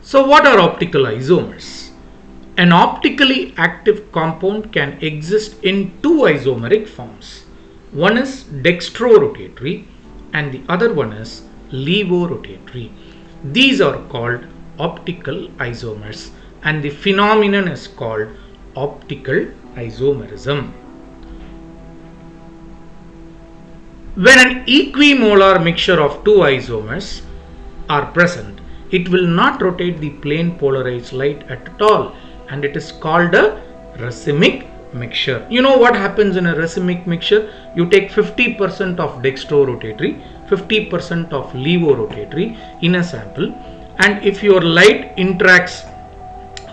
So what are optical isomers? An optically active compound can exist in two isomeric forms. One is dextrorotatory and the other one is levorotatory. These are called optical isomers and the phenomenon is called optical isomerism. When an equimolar mixture of two isomers are present, it will not rotate the plane polarized light at all, and it is called a racemic mixture. You know what happens in a racemic mixture? You take 50% of dextrorotatory, 50% of levorotatory in a sample, and if your light interacts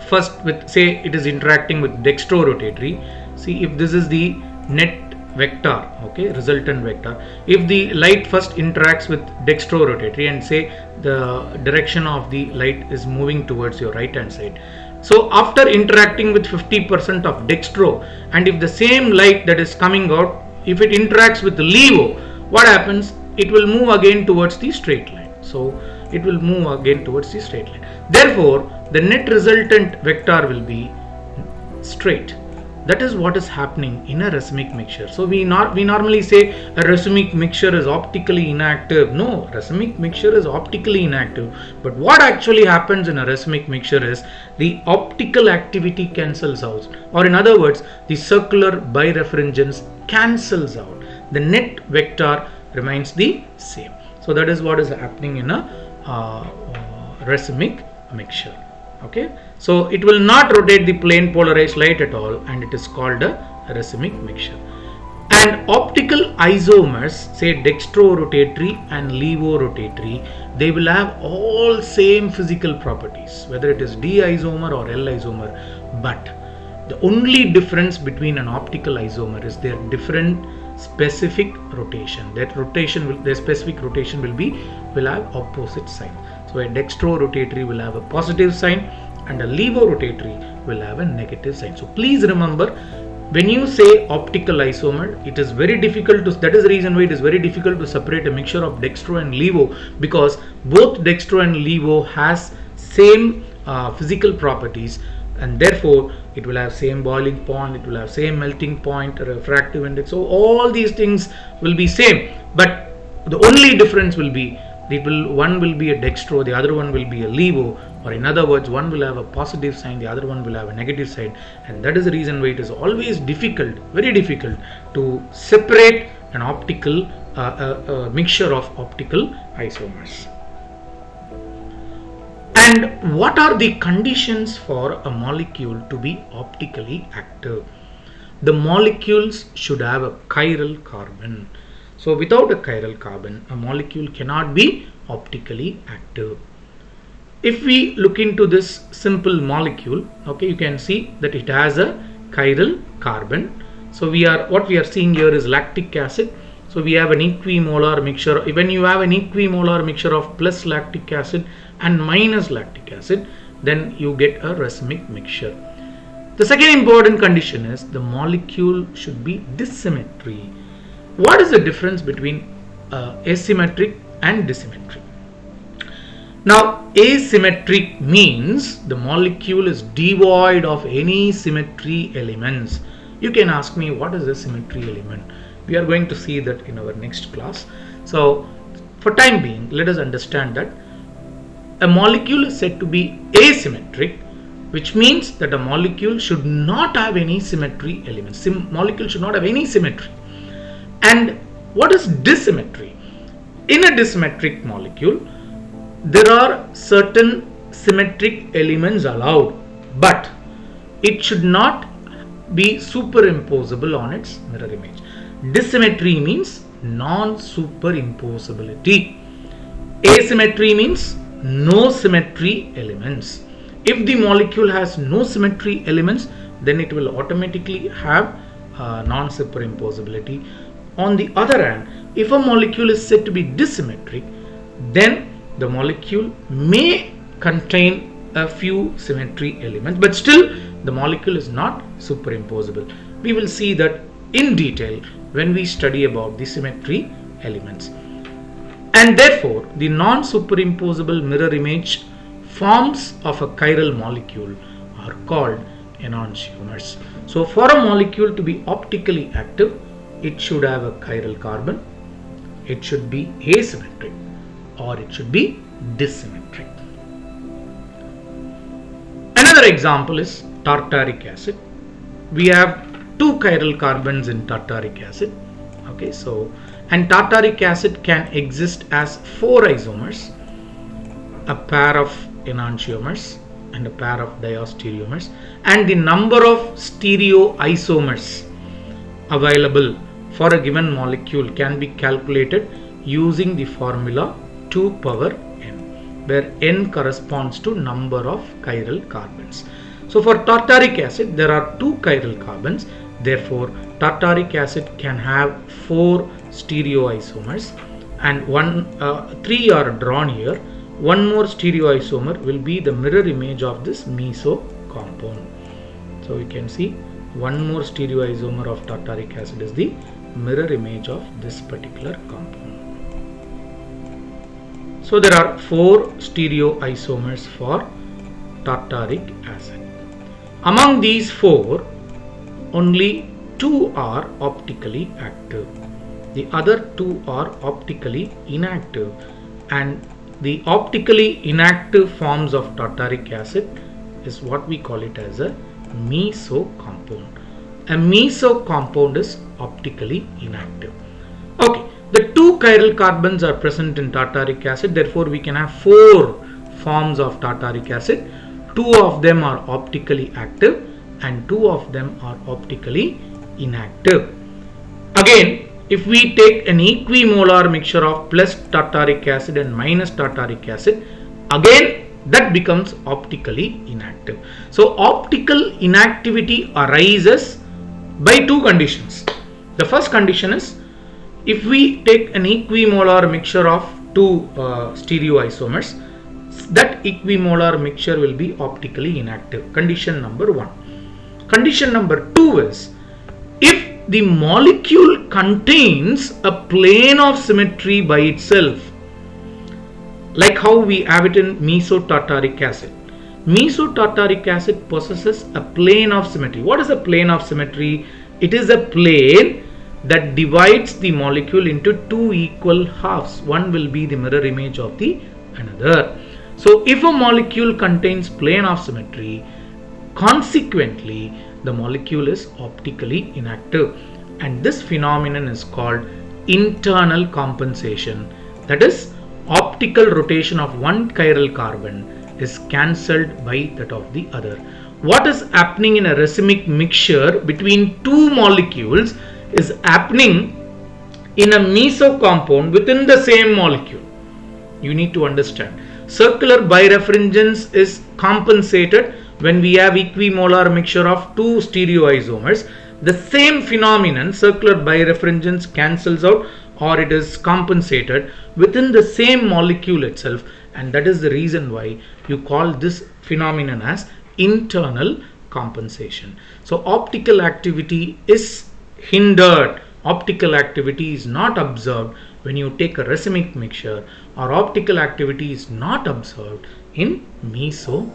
first with, say it is interacting with dextrorotatory, see if this is the net vector, okay, resultant vector. If the light first interacts with dextrorotatory and say the direction of the light is moving towards your right hand side, so after interacting with 50% of dextro, and if the same light that is coming out, if it interacts with levo, what happens? It will move again towards the straight line. So it will move again towards the straight line. Therefore the net resultant vector will be straight. That is what is happening in a racemic mixture. So we normally say a racemic mixture is optically inactive. No, racemic mixture is optically inactive. But what actually happens in a racemic mixture is the optical activity cancels out, or in other words, the circular birefringence cancels out. The net vector remains the same. So that is what is happening in a racemic mixture. Okay, so it will not rotate the plane polarized light at all, and it is called a racemic mixture. And optical isomers, say dextrorotatory and levorotatory, they will have all same physical properties, whether it is D isomer or L isomer, but the only difference between an optical isomer is their different specific rotation. Their specific rotation will have opposite sign. So a dextrorotatory will have a positive sign and a levorotatory will have a negative sign. So please remember, when you say optical isomer, it is very difficult to, that is the reason why it is very difficult to separate a mixture of dextro and levo, because both dextro and levo has same physical properties, and therefore it will have same boiling point, it will have same melting point, refractive index. So all these things will be same, but the only difference will be one will be a dextro, the other one will be a levo, or in other words, one will have a positive sign, the other one will have a negative sign, and that is the reason why it is always difficult, very difficult, to separate an optical mixture of optical isomers. And what are the conditions for a molecule to be optically active? The molecules should have a chiral carbon. So without a chiral carbon, a molecule cannot be optically active. If we look into this simple molecule, okay, you can see that it has a chiral carbon. So what we are seeing here is lactic acid. So we have an equimolar mixture. When you have an equimolar mixture of plus lactic acid and minus lactic acid, then you get a racemic mixture. The second important condition is the molecule should be dissymmetry. What is the difference between asymmetric and dissymmetric? Now, asymmetric means the molecule is devoid of any symmetry elements. You can ask me, what is a symmetry element? We are going to see that in our next class. So for time being, let us understand that a molecule is said to be asymmetric, which means that a molecule should not have any symmetry elements. Molecule should not have any symmetry. And what is dissymmetry? In a dissymmetric molecule, there are certain symmetric elements allowed, but it should not be superimposable on its mirror image. Dissymmetry means non-superimposability. Asymmetry means no symmetry elements. If the molecule has no symmetry elements, then it will automatically have non-superimposability. On the other hand, if a molecule is said to be dissymmetric, then the molecule may contain a few symmetry elements, but still the molecule is not superimposable. We will see that in detail when we study about the symmetry elements. And therefore, the non-superimposable mirror image forms of a chiral molecule are called enantiomers. So for a molecule to be optically active, it should have a chiral carbon, it should be asymmetric, or it should be dissymmetric. Another example is tartaric acid. We have two chiral carbons in tartaric acid. Okay, so and tartaric acid can exist as four isomers, a pair of enantiomers and a pair of diastereomers, and the number of stereoisomers available for a given molecule can be calculated using the formula 2 power n, where n corresponds to number of chiral carbons. So for tartaric acid there are two chiral carbons, therefore tartaric acid can have four stereoisomers, and three are drawn here. One more stereoisomer will be the mirror image of this meso compound. So you can see one more stereoisomer of tartaric acid is the mirror image of this particular compound. So there are four stereoisomers for tartaric acid. Among these four, only two are optically active. The other two are optically inactive, and the optically inactive forms of tartaric acid is what we call it as a meso compound. A meso compound is optically inactive. Okay, the two chiral carbons are present in tartaric acid, therefore we can have four forms of tartaric acid. Two of them are optically active and two of them are optically inactive. Again, if we take an equimolar mixture of plus tartaric acid and minus tartaric acid, again that becomes optically inactive. So optical inactivity arises by two conditions. The first condition is if we take an equimolar mixture of two stereoisomers, that equimolar mixture will be optically inactive. Condition number one. Condition number two is if the molecule contains a plane of symmetry by itself, like how we have it in mesotartaric acid. Mesotartaric acid possesses a plane of symmetry. What is a plane of symmetry? It is a plane that divides the molecule into two equal halves. One will be the mirror image of the another. So if a molecule contains plane of symmetry, consequently the molecule is optically inactive, and this phenomenon is called internal compensation. That is, optical rotation of one chiral carbon is cancelled by that of the other. What is happening in a racemic mixture between two molecules is happening in a meso compound within the same molecule. You need to understand. Circular birefringence is compensated when we have equimolar mixture of two stereoisomers. The same phenomenon, circular birefringence, cancels out or it is compensated within the same molecule itself, and that is the reason why you call this phenomenon as internal compensation. So optical activity is hindered, optical activity is not observed when you take a racemic mixture, or optical activity is not observed in meso